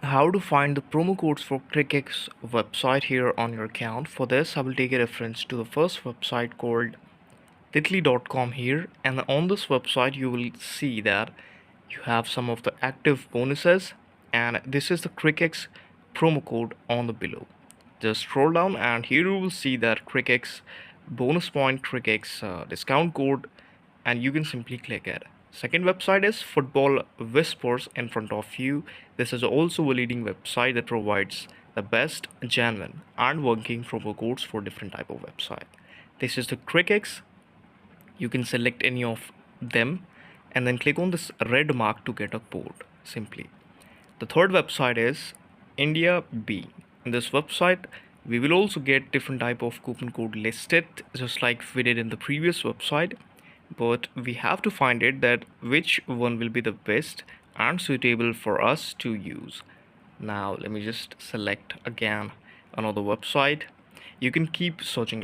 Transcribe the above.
how to find the promo codes for Crickex website here on your account. For this, I will take a reference to the first website called titly.com here, and on this website you will see that you have some of the active bonuses, and this is the Crickex promo code on the below. Just scroll down and here you will see that Crickex bonus point Crickex discount code, and you can simply click it. Second website is Football Whispers in front of you. This is also a leading website that provides the best, genuine and working promo codes for different type of website. This is the Crickex. You can select any of them and then click on this red mark to get a code simply. The third website is India B. In this website, we will also get different type of coupon code listed, just like we did in the previous website. But we have to find it that which one will be the best and suitable for us to use. Now let me just select again another website. You can keep searching like